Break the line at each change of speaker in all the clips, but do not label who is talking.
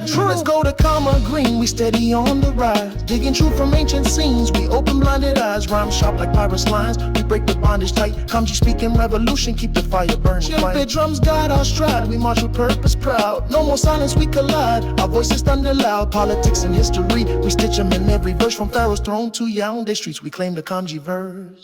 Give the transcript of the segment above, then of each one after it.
True. Let's go to Karma Green, we steady on the rise. Digging truth from ancient scenes, we open blinded eyes. Rhyme sharp like pirates' lines, we break the bondage tight. Kamji speaking revolution, keep the fire burning. Chill drums guide our stride, we march with purpose proud. No more silence, we collide, our voices thunder loud. Politics and history, we stitch them in every verse. From Pharaoh's throne to Yaoundé streets, we claim the Kamji verse.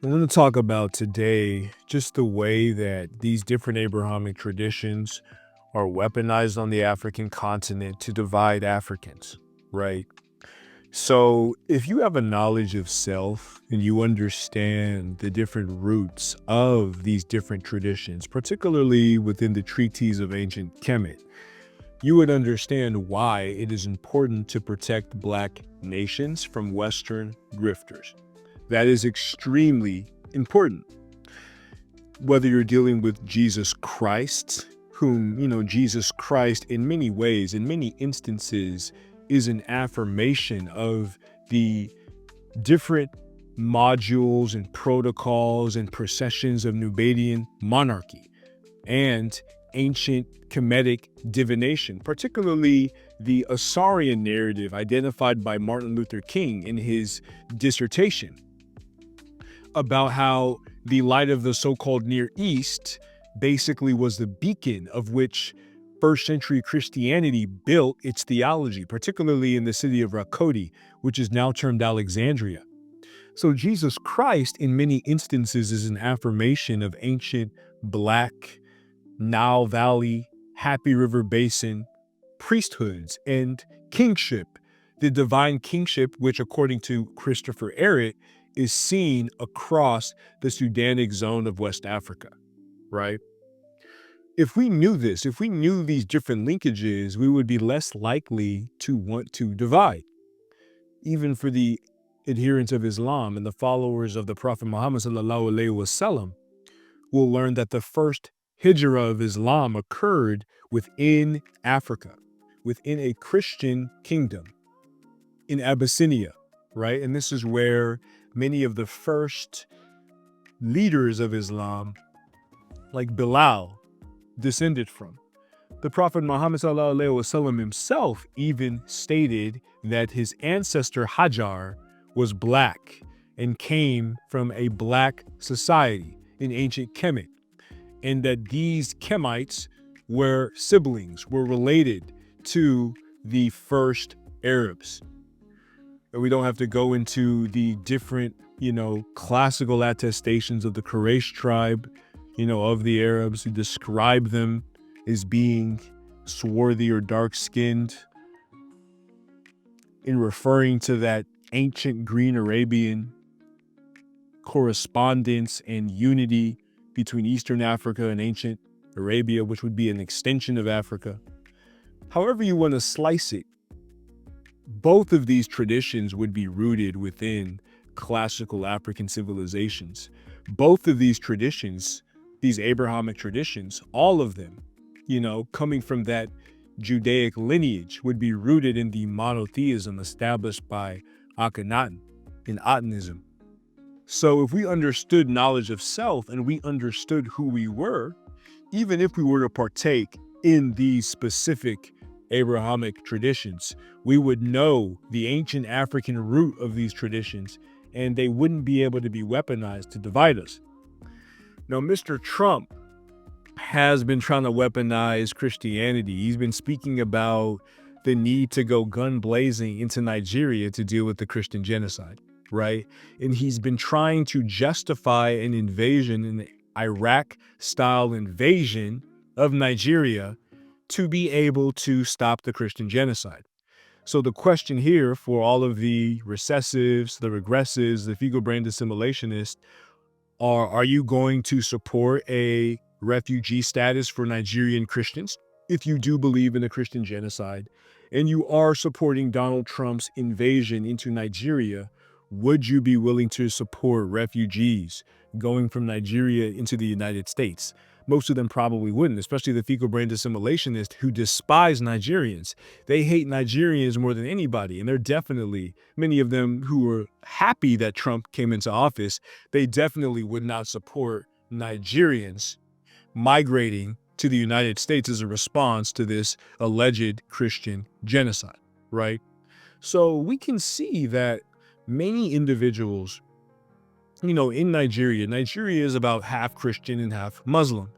I want to talk about today just the way that these different Abrahamic traditions are weaponized on the African continent to divide Africans, right? So if you have a knowledge of self and you understand the different roots of these different traditions, particularly within the treaties of ancient Kemet, you would understand why it is important to protect Black nations from Western grifters. That is extremely important. Whether you're dealing with Jesus Christ, whom, Jesus Christ in many ways, in many instances, is an affirmation of the different modules and protocols and processions of Nubadian monarchy and ancient Kemetic divination, particularly the Assyrian narrative identified by Martin Luther King in his dissertation about how the light of the so-called Near East basically was the beacon of which first century Christianity built its theology, particularly in the city of Rakoti, which is now termed Alexandria. So Jesus Christ, in many instances, is an affirmation of ancient Black, Nile Valley, Happy River Basin priesthoods and kingship, the divine kingship, which according to Christopher Ehret, is seen across the Sudanic zone of West Africa, right? If we knew this, if we knew these different linkages, we would be less likely to want to divide. Even for the adherents of Islam and the followers of the Prophet Muhammad sallallahu alaihi wasallam, we'll learn that the first hijrah of Islam occurred within Africa, within a Christian kingdom in Abyssinia, right? And this is where many of the first leaders of Islam, like Bilal, descended from. The Prophet Muhammad sallallahu alaihi wasallam himself even stated that his ancestor Hajar was Black and came from a Black society in ancient Kemet, and that these Kemites were siblings, were related to the first Arabs. And we don't have to go into the different, classical attestations of the Quraysh tribe, of the Arabs who describe them as being swarthy or dark-skinned in referring to that ancient Green Arabian correspondence and unity between Eastern Africa and ancient Arabia, which would be an extension of Africa. However you want to slice it, both of these traditions would be rooted within classical African civilizations. Both of these traditions, these Abrahamic traditions, all of them, coming from that Judaic lineage, would be rooted in the monotheism established by Akhenaten in Atenism. So if we understood knowledge of self and we understood who we were, even if we were to partake in these specific Abrahamic traditions, we would know the ancient African root of these traditions, and they wouldn't be able to be weaponized to divide us. Now, Mr. Trump has been trying to weaponize Christianity. He's been speaking about the need to go gun blazing into Nigeria to deal with the Christian genocide, right? And he's been trying to justify an invasion, an Iraq-style invasion of Nigeria, to be able to stop the Christian genocide. So the question here for all of the recessives, the regressives, the fecal brain assimilationists, are you going to support a refugee status for Nigerian Christians if you do believe in a Christian genocide and you are supporting Donald Trump's invasion into Nigeria? Would you be willing to support refugees going from Nigeria into the United States? most of them probably wouldn't, especially the fecal brain assimilationists who despise Nigerians. They hate Nigerians more than anybody. And they're definitely, many of them who were happy that Trump came into office, they definitely would not support Nigerians migrating to the United States as a response to this alleged Christian genocide, right? So we can see that many individuals, in Nigeria is about half Christian and half Muslim.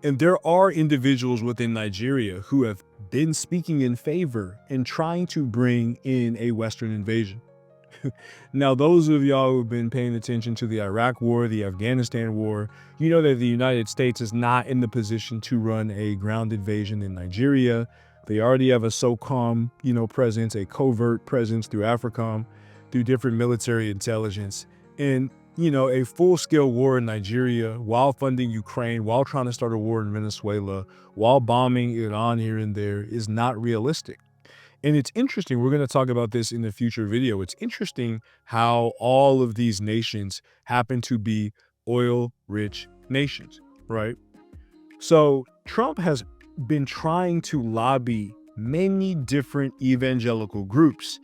And there are individuals within Nigeria who have been speaking in favor and trying to bring in a Western invasion. Now, those of y'all who've been paying attention to the Iraq War, the Afghanistan War, you know that the United States is not in the position to run a ground invasion in Nigeria. They already have a SOCOM, presence, a covert presence through AFRICOM, through different military intelligence. And, a full-scale war in Nigeria while funding Ukraine, while trying to start a war in Venezuela, while bombing Iran here and there is not realistic. And it's interesting, we're going to talk about this in a future video. It's interesting how all of these nations happen to be oil-rich nations, right? So Trump has been trying to lobby many different evangelical groups.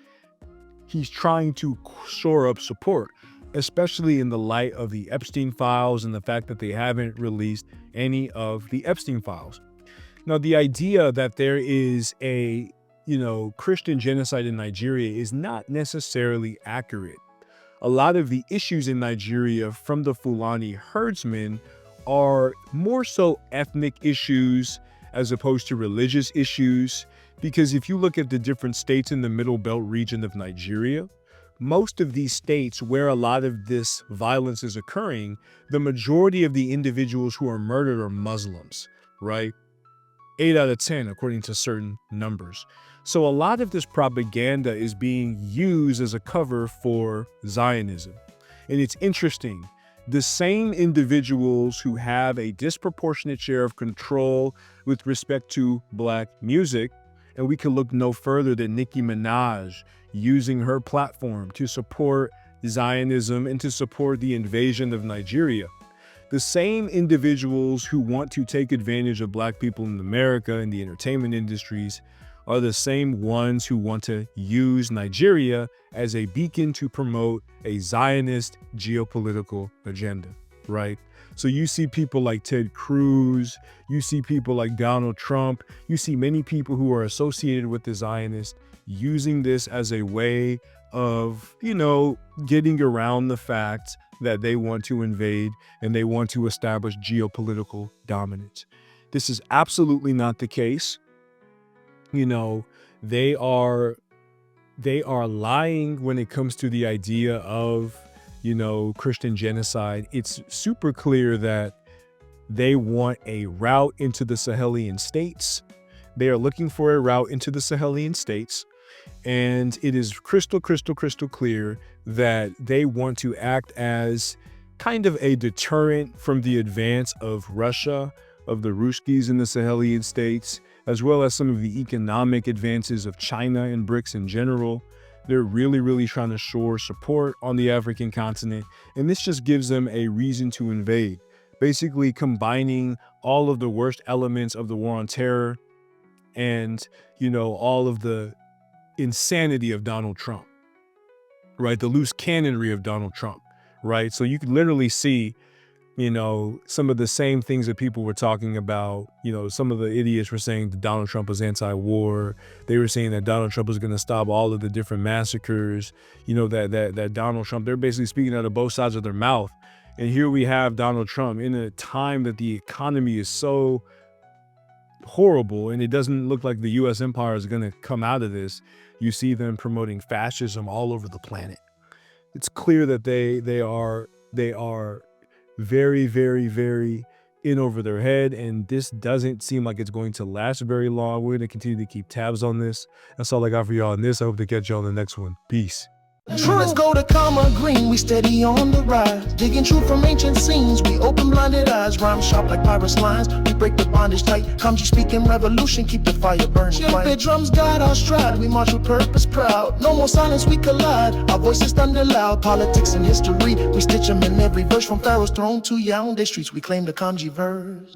He's trying to shore up support, especially in the light of the Epstein files and the fact that they haven't released any of the Epstein files. Now, the idea that there is a Christian genocide in Nigeria is not necessarily accurate. A lot of the issues in Nigeria from the Fulani herdsmen are more so ethnic issues as opposed to religious issues. Because if you look at the different states in the Middle Belt region of Nigeria, most of these states where a lot of this violence is occurring, the majority of the individuals who are murdered are Muslims, right? 8 out of 10, according to certain numbers. So a lot of this propaganda is being used as a cover for Zionism. And it's interesting, the same individuals who have a disproportionate share of control with respect to Black music, and we can look no further than Nicki Minaj using her platform to support Zionism and to support the invasion of Nigeria. The same individuals who want to take advantage of Black people in America and the entertainment industries are the same ones who want to use Nigeria as a beacon to promote a Zionist geopolitical agenda, right? So you see people like Ted Cruz, you see people like Donald Trump, you see many people who are associated with the Zionists using this as a way of, getting around the fact that they want to invade and they want to establish geopolitical dominance. This is absolutely not the case. They are lying when it comes to the idea of, Christian genocide. It's super clear that they want a route into the Sahelian states. They are looking for a route into the Sahelian states. And it is crystal clear that they want to act as kind of a deterrent from the advance of Russia, of the Ruskies in the Sahelian states, as well as some of the economic advances of China and BRICS in general. They're really trying to shore support on the African continent. And this just gives them a reason to invade, basically combining all of the worst elements of the war on terror and, all of the insanity of Donald Trump, right? The loose cannonry of Donald Trump, right? So you can literally see, some of the same things that people were talking about. Some of the idiots were saying that Donald Trump was anti-war. They were saying that Donald Trump was going to stop all of the different massacres, that Donald Trump, they're basically speaking out of both sides of their mouth. And here we have Donald Trump in a time that the economy is so horrible and it doesn't look like the U.S. empire is going to come out of this. You see them promoting fascism all over the planet. It's clear that they are very in over their head, and this doesn't seem like it's going to last very long. We're going to continue to keep tabs on this. That's all I got for y'all on this. I hope to catch y'all on the next one. Peace.
True as gold, a comma green, we steady on the rise. Digging truth from ancient scenes, we open blinded eyes. Rhyme sharp like pirates' lines, we break the bondage tight. Kamji speaking revolution, keep the fire burning. Big drums guide our stride, we march with purpose proud. No more silence, we collide, our voices thunder loud. Politics and history, we stitch them in every verse. From Pharaoh's throne to Yaoundé streets, we claim the Kamji verse.